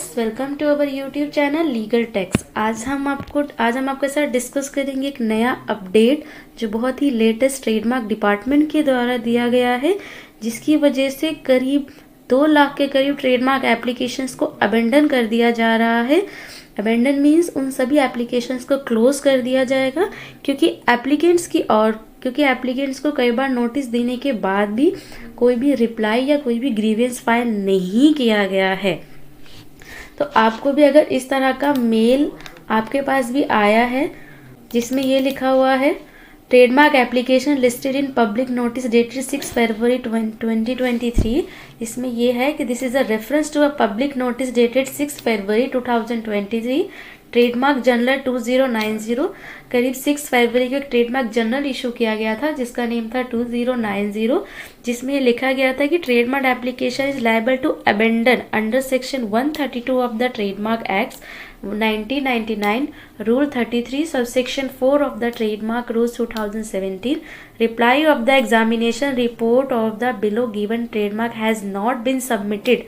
Guys, welcome to our YouTube channel Legal Tax. आज हम आपके साथ डिस्कस करेंगे एक नया अपडेट जो बहुत ही लेटेस्ट ट्रेडमार्क डिपार्टमेंट के द्वारा दिया गया है, जिसकी वजह से करीब 2 लाख के करीब ट्रेडमार्क एप्लीकेशंस को अबेंडन कर दिया जा रहा है। अबेंडन मीन्स उन सभी एप्लीकेशंस को क्लोज कर दिया जाएगा, क्योंकि एप्लीकेंट्स को कई बार नोटिस देने के बाद भी कोई भी रिप्लाई या कोई भी ग्रीवेंस फाइल नहीं किया गया है। तो आपको भी अगर इस तरह का मेल आपके पास भी आया है जिसमें ये लिखा हुआ है trademark application listed in public notice dated 6 February 2023, इसमें ये है कि this is a reference to a public notice dated 6 February 2023 trademark journal 2090। करीब 6 फरवरी को एक ट्रेडमार्क जनरल इशू किया गया था जिसका नेम था 2090, जिसमें लिखा गया था कि trademark application is liable to abandon under section 132 of the trademark act 1999, rule 33 subsection 4 of the trademark rules 2017। Reply of the examination report of the below given trademark has not been submitted.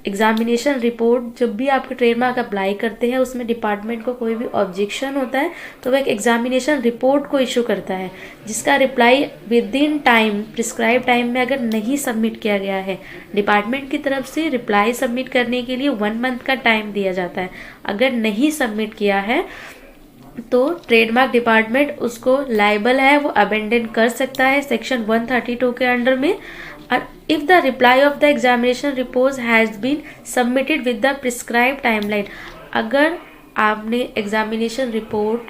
Examination report जब भी आपके trademark apply करते हैं उसमें department को कोई भी objection होता है तो वह एक एग्जामिनेशन रिपोर्ट को इशू करता है, जिसका reply with in time prescribe time में अगर नहीं सबमिट किया गया है, डिपार्टमेंट की तरफ से रिप्लाई सबमिट करने के लिए 1 मंथ का टाइम दिया जाता है। अगर नहीं सबमिट किया है तो ट्रेडमार्क डिपार्टमेंट उसको लायबल है, वो अबेंडन कर सकता है सेक्शन 132 के अंडर में। If the reply of the examination report has been submitted with the prescribed timeline, अगर आपने एग्जामिनेशन रिपोर्ट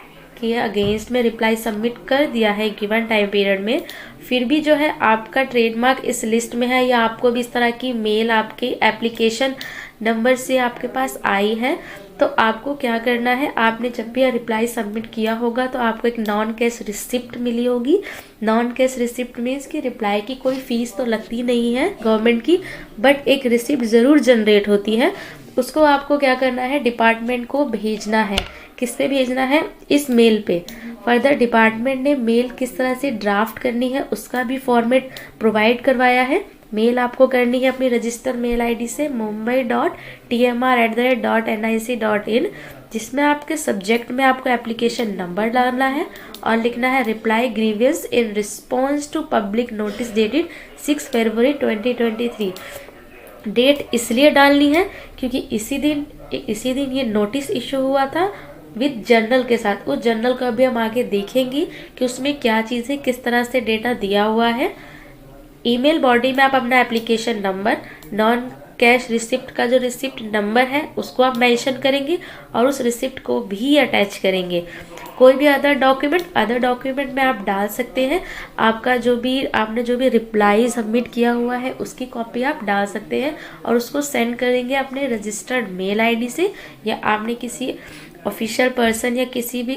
के अगेंस्ट में रिप्लाई सबमिट कर दिया है गिवन टाइम पीरियड में, फिर भी जो है आपका ट्रेडमार्क इस लिस्ट में है या आपको भी इस तरह की मेल आपके एप्लीकेशन नंबर से आपके पास आई है, तो आपको क्या करना है, आपने जब भी रिप्लाई सबमिट किया होगा तो आपको एक नॉन कैश रिसिप्ट मिली होगी। नॉन कैश रिसिप्ट मीन्स कि रिप्लाई की कोई फीस तो लगती नहीं है गवर्नमेंट की, बट एक रिसिप्ट ज़रूर जनरेट होती है। उसको आपको क्या करना है, डिपार्टमेंट को भेजना है। किस पे भेजना है, इस मेल पे। फर्दर डिपार्टमेंट ने मेल किस तरह से ड्राफ्ट करनी है उसका भी फॉर्मेट प्रोवाइड करवाया है। मेल आपको करनी है अपनी रजिस्टर मेल आईडी से mumbai.tmr@nic.in, जिसमें आपके सब्जेक्ट में आपको एप्लीकेशन नंबर डालना है और लिखना है reply grievance in response to public notice dated 6 February 2023। Date इसलिए डालनी है क्योंकि इसी दिन ये नोटिस इशू हुआ था विद जर्नल के साथ। उस जर्नल का भी हम आगे देखेंगे कि उसमें क्या चीज़ें किस तरह से डेटा दिया हुआ है। ईमेल बॉडी में आप अपना application number, non cash receipt का जो रिसिप्ट नंबर है उसको आप मेंशन करेंगे और उस रिसिप्ट को भी अटैच करेंगे। कोई भी अदर डॉक्यूमेंट में आप डाल सकते हैं। आपने जो भी रिप्लाई सबमिट किया हुआ है उसकी कॉपी आप डाल सकते हैं और उसको सेंड करेंगे अपने रजिस्टर्ड मेल आईडी से, या आपने किसी ऑफिशियल पर्सन या किसी भी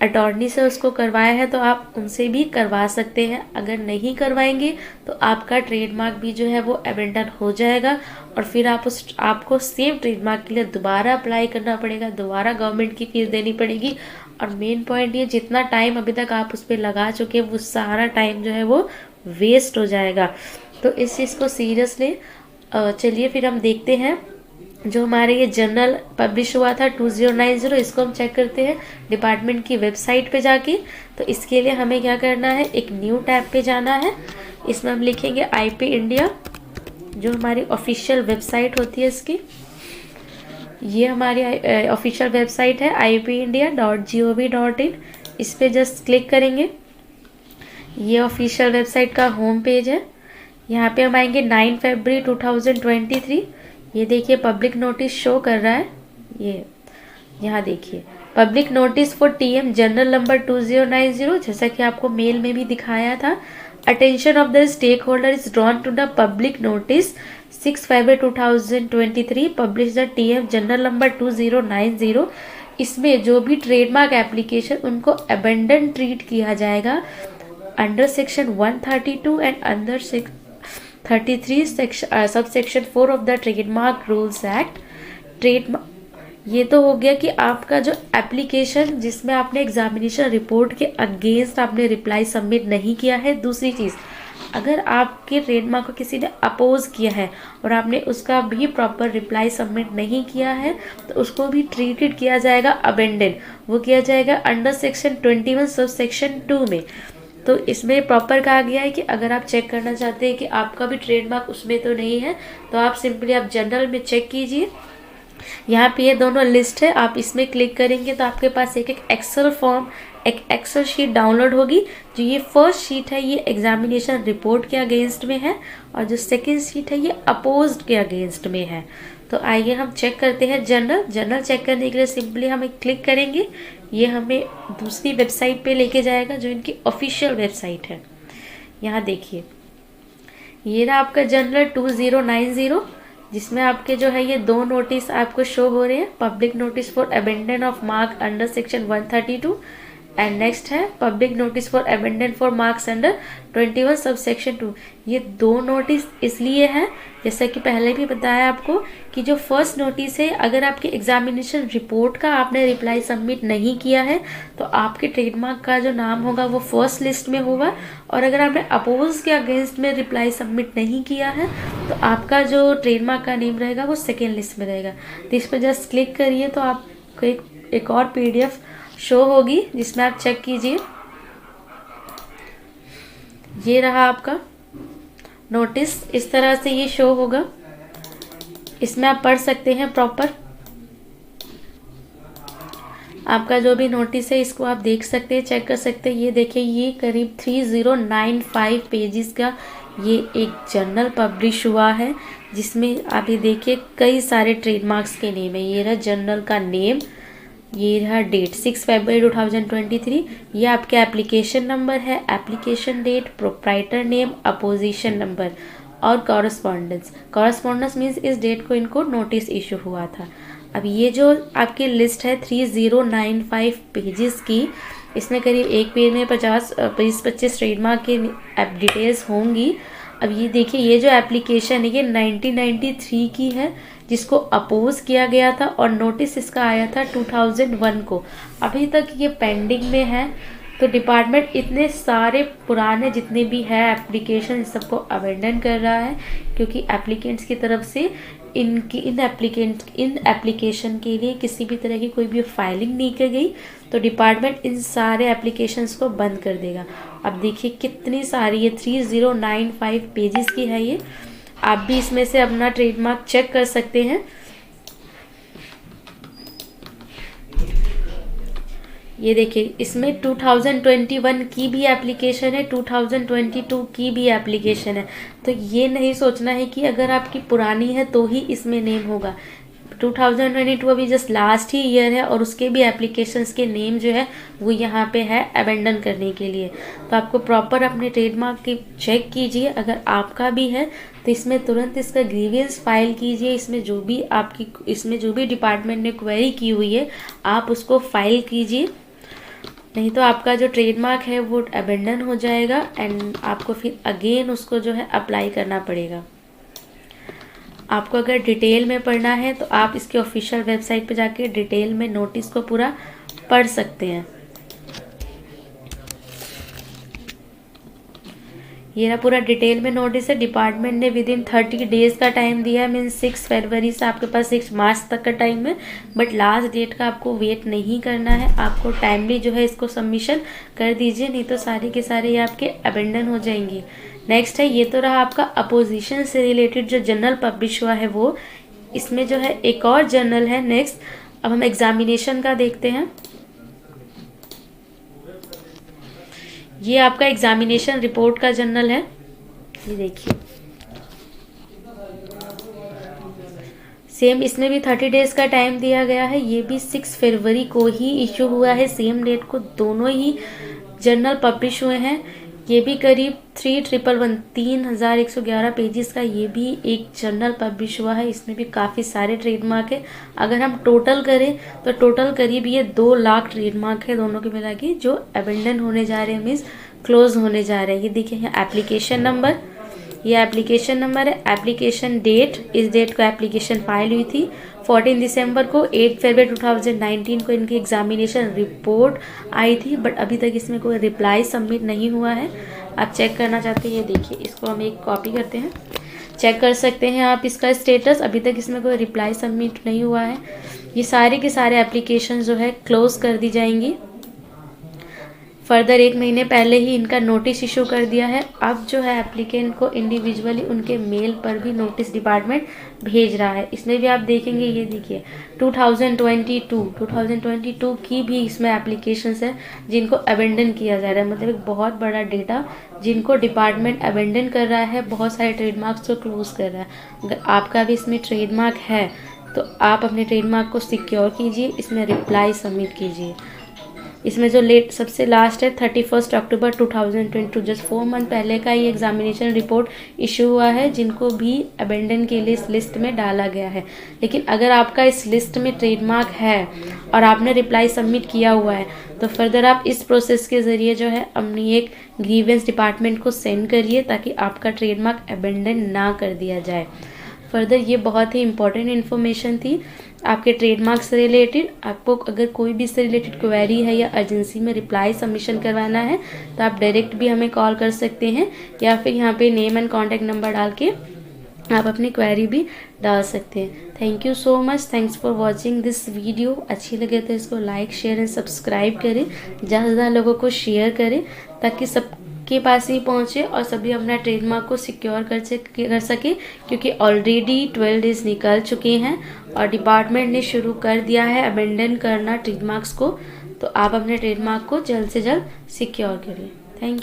अटॉर्नी से उसको करवाया है तो आप उनसे भी करवा सकते हैं। अगर नहीं करवाएंगे तो आपका ट्रेडमार्क भी जो है वो अबेंडन हो जाएगा और फिर आपको सेम ट्रेडमार्क के लिए दोबारा अप्लाई करना पड़ेगा, दोबारा गवर्नमेंट की फीस देनी पड़ेगी। और मेन पॉइंट ये, जितना टाइम अभी तक आप उस पर लगा चुके हैं वो सारा टाइम जो है वो वेस्ट हो जाएगा। तो इस चीज़ को सीरियसली चलिए फिर हम देखते हैं जो हमारे ये जर्नल पब्लिश हुआ था 2090, इसको हम चेक करते हैं डिपार्टमेंट की वेबसाइट पे जाके। तो इसके लिए हमें क्या करना है, एक न्यू टैब पे जाना है। इसमें हम लिखेंगे IP इंडिया, जो हमारी ऑफिशियल वेबसाइट होती है इसकी। ये हमारी ऑफिशियल वेबसाइट है ipindia.gov.in। इस पर जस्ट क्लिक करेंगे। ये ऑफिशियल वेबसाइट का होम पेज है। यहाँ पे हम आएंगे 9 फरवरी 2023। ये देखिए पब्लिक नोटिस शो कर रहा है। ये यहाँ देखिए public notice for TM journal number 2090, जैसा कि आपको मेल में भी दिखाया था। Attention of the stakeholder is drawn to the public notice 6 February 2023 publish the TM journal number 2090। इसमें जो भी ट्रेडमार्क एप्लीकेशन उनको अबेंडन ट्रीट किया जाएगा under section 132 and under 33 subsection 4 of the trademark rules act. ये तो हो गया कि आपका जो एप्लीकेशन जिसमें आपने एग्जामिनेशन रिपोर्ट के अगेंस्ट आपने रिप्लाई सबमिट नहीं किया है। दूसरी चीज़, अगर आपके ट्रेडमार्क को किसी ने अपोज किया है और आपने उसका भी प्रॉपर रिप्लाई सबमिट नहीं किया है तो उसको भी ट्रीटेड किया जाएगा अबेंडन। वो किया जाएगा अंडर सेक्शन 21 सब सेक्शन 2 में। तो इसमें प्रॉपर कहा गया है कि अगर आप चेक करना चाहते हैं कि आपका भी ट्रेडमार्क उसमें तो नहीं है तो आप सिंपली आप जनरल में चेक कीजिए। यहाँ पे ये दोनों लिस्ट है, आप इसमें क्लिक करेंगे तो आपके पास एक एक्सेल फॉर्म, एक एक्सेल शीट डाउनलोड होगी। जो ये फर्स्ट शीट है ये एग्जामिनेशन रिपोर्ट के अगेंस्ट में है और जो सेकंड शीट है ये अपोज्ड के अगेंस्ट में है। तो आइए हम चेक करते हैं जनरल चेक करने के लिए सिंपली हम क्लिक करेंगे। ये हमें दूसरी वेबसाइट पे लेके जाएगा जो इनकी ऑफिशियल वेबसाइट है। यहाँ देखिए ये रहा आपका जनरल 2090 जिसमें आपके जो है ये 2 नोटिस आपको शो हो रहे हैं। Public notice for abandon of mark under section 132 and next है public notice for abandon for marks under 21 sub section 2। ये 2 नोटिस इसलिए हैं जैसा कि पहले भी बताया आपको कि जो फर्स्ट नोटिस है अगर आपके एग्जामिनेशन रिपोर्ट का आपने रिप्लाई सबमिट नहीं किया है तो आपके ट्रेडमार्क का जो नाम होगा वो फर्स्ट लिस्ट में होगा, और अगर आपने अपोज के अगेंस्ट में रिप्लाई सबमिट नहीं किया है तो आपका जो ट्रेडमार्क का नेम रहेगा वो सेकेंड लिस्ट में रहेगा। तो इस पर जस्ट क्लिक करिए तो आपको एक और PDF शो होगी जिसमें आप चेक कीजिए। ये रहा आपका नोटिस, इस तरह से ये शो होगा। इसमें आप पढ़ सकते हैं प्रॉपर आपका जो भी नोटिस है इसको आप देख सकते हैं, चेक कर सकते हैं। ये देखिए ये करीब 3095 पेजेस का ये एक जर्नल पब्लिश हुआ है जिसमें आप ये देखिए कई सारे ट्रेडमार्क्स के नेम है। ये रहा जर्नल का नेम, ये रहा डेट 6 फरवरी 2023। ये आपके एप्लीकेशन नंबर है, application date, proprietor name, opposition number और कॉरस्पॉन्डेंस मीन्स इस डेट को इनको नोटिस इशू हुआ था। अब ये जो आपकी लिस्ट है 3095 पेजेस की, इसमें करीब एक पेज में 25 ट्रेडमार्क की डिटेल्स होंगी। अब ये देखिए ये जो एप्लीकेशन है ये 1993 की है जिसको अपोज किया गया था और नोटिस इसका आया था 2001 को। अभी तक ये पेंडिंग में है। तो डिपार्टमेंट इतने सारे पुराने जितने भी है एप्लीकेशन सबको अबेंडन कर रहा है क्योंकि एप्लीकेंट्स की तरफ से इन एप्लीकेशन के लिए किसी भी तरह की कोई भी फाइलिंग नहीं की गई। तो डिपार्टमेंट इन सारे एप्लीकेशंस को बंद कर देगा। अब देखिए कितनी सारी ये 3095 पेजेस की है। ये आप भी इसमें से अपना ट्रेडमार्क चेक कर सकते हैं। ये देखिए इसमें 2021 की भी एप्लीकेशन है, 2022 की भी एप्लीकेशन है। तो ये नहीं सोचना है कि अगर आपकी पुरानी है तो ही इसमें नेम होगा। 2022 अभी जस्ट लास्ट ही ईयर है और उसके भी एप्लीकेशंस के नेम जो है वो यहाँ पे है अबेंडन करने के लिए। तो आपको प्रॉपर अपने ट्रेडमार्क की चेक कीजिए, अगर आपका भी है तो इसमें तुरंत इसका ग्रीवेंस फाइल कीजिए। इसमें जो भी डिपार्टमेंट ने क्वेरी की हुई है आप उसको फाइल कीजिए, नहीं तो आपका जो ट्रेडमार्क है वो अबेंडन हो जाएगा एंड आपको फिर अगेन उसको जो है अप्लाई करना पड़ेगा। आपको अगर डिटेल में पढ़ना है तो आप इसके ऑफिशियल वेबसाइट पे जाके डिटेल में नोटिस को पूरा पढ़ सकते हैं। ये ना पूरा डिटेल में नोटिस है। डिपार्टमेंट ने विद इन 30 डेज का टाइम दिया है, मीन्स 6 फरवरी से आपके पास 6 मार्च तक का टाइम है। बट लास्ट डेट का आपको वेट नहीं करना है, आपको टाइमली जो है इसको सबमिशन कर दीजिए, नहीं तो सारे के सारे ये आपके अबेंडन हो जाएंगे। नेक्स्ट है, ये तो रहा आपका अपोजिशन से रिलेटेड जो जर्नल पब्लिश हुआ है वो। इसमें जो है एक और जर्नल है नेक्स्ट। अब हम एग्जामिनेशन का देखते हैं। ये आपका एग्जामिनेशन रिपोर्ट का जर्नल है। ये देखिए सेम इसमें भी 30 डेज का टाइम दिया गया है। ये भी 6 फरवरी को ही इशू हुआ है, सेम डेट को दोनों ही जर्नल पब्लिश हुए हैं। ये भी करीब 3111 पेजेस का ये भी एक जर्नल पब्लिश हुआ है। इसमें भी काफ़ी सारे ट्रेडमार्क है। अगर हम टोटल करें तो टोटल करीब ये 2 लाख ट्रेडमार्क है दोनों के मिला के जो अबेंडन होने जा रहे हैं, मीन्स क्लोज होने जा रहे हैं। ये देखिए यहाँ एप्लीकेशन नंबर, ये एप्लीकेशन नंबर है। एप्लीकेशन डेट, इस डेट को एप्लीकेशन फाइल हुई थी 14 दिसंबर को। 8 फरवरी 2019 को इनकी एग्जामिनेशन रिपोर्ट आई थी, बट अभी तक इसमें कोई रिप्लाई सबमिट नहीं हुआ है। आप चेक करना चाहते हैं, ये देखिए, इसको हम एक कॉपी करते हैं, चेक कर सकते हैं आप इसका स्टेटस। अभी तक इसमें कोई रिप्लाई सबमिट नहीं हुआ है। ये सारे के सारे एप्लीकेशन जो है क्लोज कर दी जाएंगी। फर्दर 1 महीने पहले ही इनका नोटिस इशू कर दिया है। अब जो है एप्लीकेंट को इंडिविजुअली उनके मेल पर भी नोटिस डिपार्टमेंट भेज रहा है। इसमें भी आप देखेंगे, ये देखिए 2022 की भी इसमें एप्लीकेशंस है जिनको अबेंडन किया जा रहा है। मतलब एक बहुत बड़ा डेटा जिनको डिपार्टमेंट अबेंडन कर रहा है, बहुत सारे ट्रेडमार्क्स को क्लोज कर रहा है। अगर आपका भी इसमें ट्रेडमार्क है तो आप अपने ट्रेडमार्क को सिक्योर कीजिए, इसमें रिप्लाई सबमिट कीजिए। इसमें जो सबसे लास्ट है 31 अक्टूबर 2022, जस्ट 4 मंथ पहले का ये एग्जामिनेशन रिपोर्ट इशू हुआ है, जिनको भी अबेंडन के लिए इस लिस्ट में डाला गया है। लेकिन अगर आपका इस लिस्ट में ट्रेडमार्क है और आपने रिप्लाई सबमिट किया हुआ है तो फर्दर आप इस प्रोसेस के ज़रिए जो है अपनी एक ग्रीवेंस डिपार्टमेंट को सेंड करिए ताकि आपका ट्रेडमार्क अबेंडन ना कर दिया जाए। फर्दर ये बहुत ही इंपॉर्टेंट इन्फॉर्मेशन थी आपके ट्रेडमार्क से रिलेटेड। आपको अगर कोई भी इससे रिलेटेड क्वेरी है या अर्जेंसी में रिप्लाई सबमिशन करवाना है तो आप डायरेक्ट भी हमें कॉल कर सकते हैं, या फिर यहाँ पे नेम एंड कॉन्टैक्ट नंबर डाल के आप अपनी क्वेरी भी डाल सकते हैं। Thank you so much, thanks for watching this video. अच्छी लगे तो इसको लाइक शेयर एंड सब्सक्राइब करें, ज़्यादा से ज़्यादा लोगों को शेयर करें ताकि सब के पास ही पहुंचे और सभी अपना ट्रेडमार्क को सिक्योर कर सके, क्योंकि ऑलरेडी 12 डेज निकल चुके हैं और डिपार्टमेंट ने शुरू कर दिया है अबेंडन करना ट्रेडमार्क्स को। तो आप अपने ट्रेडमार्क को जल्द से जल्द सिक्योर करिए। Thank you.